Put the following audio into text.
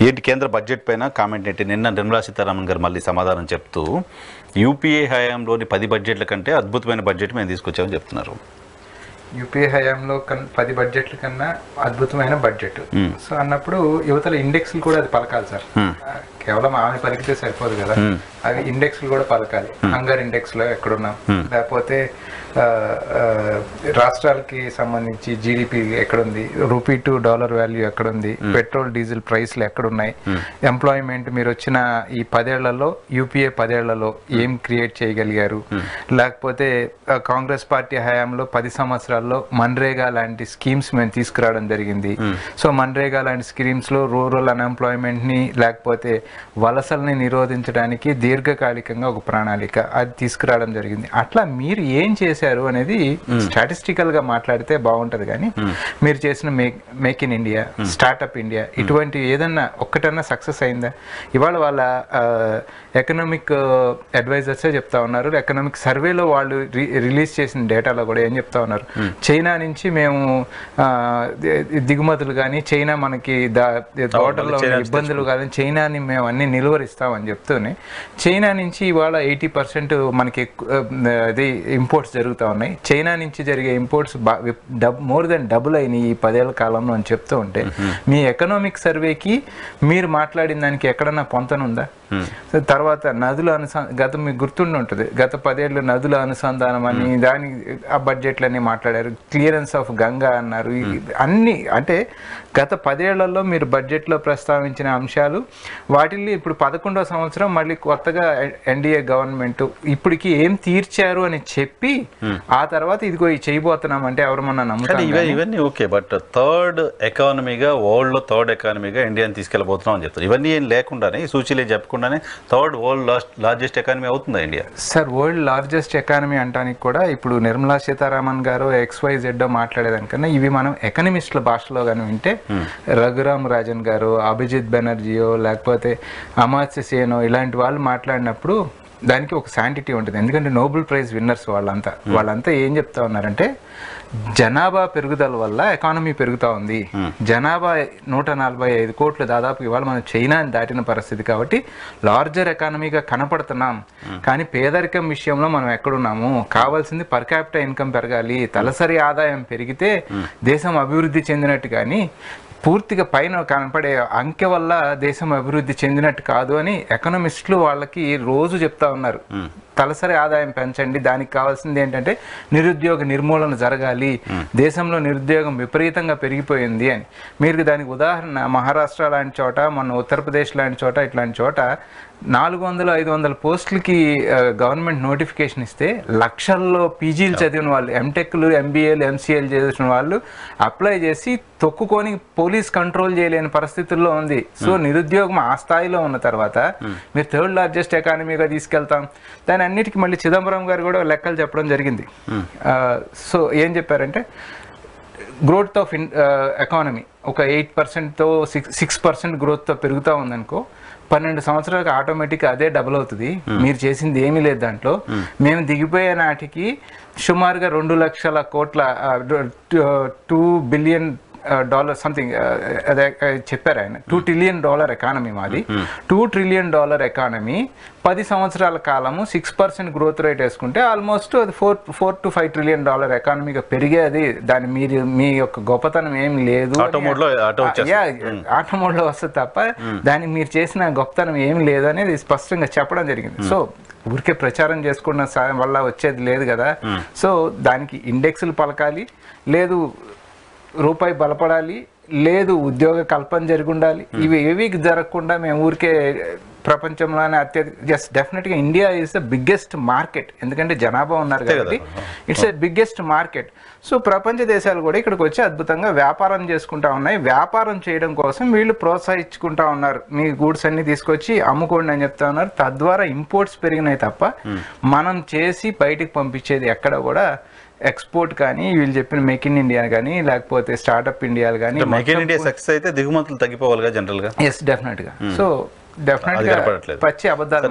ఏంటి కేంద్ర బడ్జెట్ పైన కామెంట్ ఏంటి? నిన్న నిర్మలా సీతారామన్ గారు మళ్ళీ సమాధానం చెప్తూ యూపీఏ హయాంలోని 10 బడ్జెట్ల కంటే అద్భుతమైన బడ్జెట్ మేము తీసుకొచ్చామని చెప్తున్నారు. యూపీఏ హయాంలో 10 బడ్జెట్ల కన్నా అద్భుతమైన బడ్జెట్. సో అన్నప్పుడు యువతల ఇండెక్స్లు కూడా అది పలకాలి సార్. కేవలం ఆమె పలికితే సరిపోదు కదా, అవి ఇండెక్స్లు కూడా పలకాలి. హంగర్ ఇండెక్స్ లో ఎక్కడున్నాం, లేకపోతే రాష్ట్రాలకి సంబంధించి జీడిపి ఎక్కడుంది, రూపీ టు డాలర్ వాల్యూ ఎక్కడుంది, పెట్రోల్ డీజిల్ ప్రైస్లు ఎక్కడున్నాయి, ఎంప్లాయ్మెంట్ మీరు వచ్చిన ఈ 10 ఏళ్లలో యూపీఏ 10 ఏళ్లలో ఏం క్రియేట్ చేయగలిగారు, లేకపోతే కాంగ్రెస్ పార్టీ హయాంలో 10 సంవత్సరాల్లో మన్రేగా లాంటి స్కీమ్స్ మేము తీసుకురావడం జరిగింది. సో మన్రేగా లాంటి స్కీమ్స్ లో రూరల్ అన్ఎంప్లాయ్మెంట్ ని లేకపోతే వలసల్ని నిరోధించడానికి దీర్ఘకాలికంగా ఒక ప్రణాళిక అది తీసుకురావడం జరిగింది. అట్లా మీరు ఏం చేశారు అనేది స్టాటిస్టికల్ గా మాట్లాడితే బాగుంటది, కానీ మీరు చేసిన make in India, startup India ఇటువంటి ఏదన్నా ఒక్కటన్నా సక్సెస్ అయిందా? ఇవాళ వాళ్ళ ఎకనామిక్ అడ్వైజర్సే చెప్తా ఉన్నారు, ఎకనామిక్ సర్వేలో వాళ్ళు రిలీజ్ చేసిన డేటాలో కూడా ఏం చెప్తా ఉన్నారు, చైనా నుంచి మేము దిగుమతులు కానీ చైనా మనకి తోటల్లో ఇబ్బందులు కానీ చైనాని మేము అన్ని నిలువరిస్తామని చెప్తూనే చైనా నుంచి ఇవాళ 80% మనకి అది ఇంపోర్ట్స్ జరుగుతూ ఉన్నాయి. చైనా నుంచి జరిగే ఇంపోర్ట్స్ మోర్ దెన్ డబుల్ అయినాయి ఈ 10 ఏళ్ల కాలంలో అని చెప్తూ ఉంటే మీ ఎకనామిక్ సర్వేకి మీరు మాట్లాడిన దానికి ఎక్కడన్నా పొంతనుందా? తర్వాత నదుల గత మీకు గుర్తుండి ఉంటుంది, గత 10 ఏళ్ళు నదుల అనుసంధానం అని దాని ఆ బడ్జెట్లన్నీ మాట్లాడారు, క్లియరెన్స్ ఆఫ్ గంగా అన్నారు. అన్ని అంటే గత 10 ఏళ్లలో మీరు బడ్జెట్లో ప్రస్తావించిన అంశాలు వాటిల్ని ఇప్పుడు 11వ సంవత్సరం మళ్ళీ కొత్తగా ఎన్డీఏ గవర్నమెంట్ ఇప్పటికి ఏం తీర్చారు అని చెప్పి ఆ తర్వాత ఇదిగో చేయబోతున్నాం అంటే ఎవరమన్నా నమ్ముతారు? ఇవన్నీ ఓకే, బట్ థర్డ్ ఎకానమీగా వరల్డ్ లో థర్డ్ ఎకానమీగా ఇండియాని తీసుకెళ్ళబోతున్నాం అని చెప్తారు. ఇవన్నీ ఏం లేకుండానే సూచీలే చెప్పకుండానే థర్డ్ వరల్డ్ లార్జెస్ట్ ఎకానమీ అవుతుందా India? Sir world largest economy అంటానికి కూడా ఇప్పుడు నిర్మలా సీతారామన్ గారు XYZ మాట్లాడేదానికన్నా ఇవి మనం ఎకనమిస్ట్ల భాషలో కానీ వింటే రఘురామ్ రాజన్ గారు, అభిజిత్ బెనర్జీయో లేకపోతే అమాత్య సేనో ఇలాంటి వాళ్ళు మాట్లాడినప్పుడు దానికి ఒక శాంటిటీ ఉంటుంది. ఎందుకంటే నోబెల్ ప్రైజ్ విన్నర్స్ వాళ్ళంతా ఏం చెప్తా ఉన్నారంటే జనాభా పెరుగుదల వల్ల ఎకానమీ పెరుగుతూ ఉంది, జనాభా 145 కోట్లు దాదాపు ఇవాళ మనం చైనాని దాటిన పరిస్థితి కాబట్టి లార్జర్ ఎకానమీగా కనపడుతున్నాం. కానీ పేదరికం విషయంలో మనం ఎక్కడున్నాము? కావాల్సింది పర్ క్యాపిటల్ ఇన్కమ్ పెరగాలి, తలసరి ఆదాయం పెరిగితే దేశం అభివృద్ధి చెందినట్టు, కానీ పూర్తిగా పైన కనపడే అంకె వల్ల దేశం అభివృద్ధి చెందినట్టు కాదు అని ఎకనామిస్టులు వాళ్ళకి రోజు చెప్తా ఉన్నారు. తలసరి ఆదాయం పెంచండి, దానికి కావాల్సింది ఏంటంటే నిరుద్యోగ నిర్మూలన జరగాలి, దేశంలో నిరుద్యోగం విపరీతంగా పెరిగిపోయింది అని. మీరు దానికి ఉదాహరణ మహారాష్ట్ర లాంటి చోట, మన ఉత్తరప్రదేశ్ లాంటి చోట, ఇట్లాంటి చోట 400-500 పోస్టులకి గవర్నమెంట్ నోటిఫికేషన్ ఇస్తే లక్షల్లో పీజీలు చదివిన వాళ్ళు, ఎంటెక్లు, MBAలు, MCAలు చేసిన వాళ్ళు అప్లై చేసి తొక్కుకొని పోలీస్ కంట్రోల్ చేయలేని పరిస్థితుల్లో ఉంది. సో నిరుద్యోగం ఆ స్థాయిలో ఉన్న తర్వాత మీరు థర్డ్ లార్జెస్ట్ ఎకానమీగా తీసుకెళ్తాం. దాని అన్నిటికీ మళ్ళీ చిదంబరం గారు కూడా లెక్కలు చెప్పడం జరిగింది. సో ఏం చెప్పారంటే గ్రోత్ ఆఫ్ ఎకానమీ ఒక 8%తో 6% గ్రోత్తో పెరుగుతూ ఉందనుకో, 12 సంవత్సరాలకు ఆటోమేటిక్గా అదే డబుల్ అవుతుంది. మీరు చేసింది ఏమీ లేదు దాంట్లో. మేము దిగిపోయే నాటికి సుమారుగా 2 లక్షల కోట్ల $2 బిలియన్ సంథింగ్ అదే చెప్పారు ఆయన. $2 ట్రిలియన్ ఎకానమీ మాది. $2 ట్రిలియన్ ఎకానమీ 10 సంవత్సరాల కాలము 6% గ్రోత్ రేట్ వేసుకుంటే ఆల్మోస్ట్ అది $4 to $5 ట్రిలియన్ ఎకానమీగా పెరిగేది. దాని మీరు మీ యొక్క గొప్పతనం ఏం లేదు, ఆటో మోడ్లో వస్తుంది తప్ప దానికి మీరు చేసిన గొప్పతనం ఏమి లేదు అనేది స్పష్టంగా చెప్పడం జరిగింది. సో ఊరికే ప్రచారం చేసుకున్న వల్ల వచ్చేది లేదు కదా. సో దానికి ఇండెక్స్లు పలకాలి, లేదు రూపాయి బలపడాలి, లేదు ఉద్యోగ కల్పన జరిగి ఉండాలి. ఇవి ఏవి జరగకుండా మేము ఊరికే ప్రపంచంలోనే డెఫినెట్గా India is the biggest market. ఎందుకంటే జనాభా ఉన్నారు కాబట్టి it's a biggest market. So ప్రపంచ దేశాలు కూడా ఇక్కడికి వచ్చి అద్భుతంగా వ్యాపారం చేసుకుంటా ఉన్నాయి. వ్యాపారం చేయడం కోసం వీళ్ళు ప్రోత్సహించుకుంటా ఉన్నారు. మీ గూడ్స్ అన్ని తీసుకొచ్చి అమ్ముకోండి అని చెప్తా ఉన్నారు. తద్వారా ఇంపోర్ట్స్ పెరిగినాయి తప్ప మనం చేసి బయటికి పంపించేది ఎక్కడ కూడా ఎక్స్పోర్ట్ కానీ వీళ్ళు చెప్పిన మేక్ ఇన్ ఇండియా కానీ లేకపోతే స్టార్ట్అప్ ఇండియాలు కానీ. మేక్ ఇన్ ఇండియా సక్సెస్ అయితే దిగుమతులు తగ్గిపోవాలిగా జనరల్ గా. ఎస్ డెఫినెట్ గా. సో డెఫినెట్ గా పచ్చి అబద్ధాలు.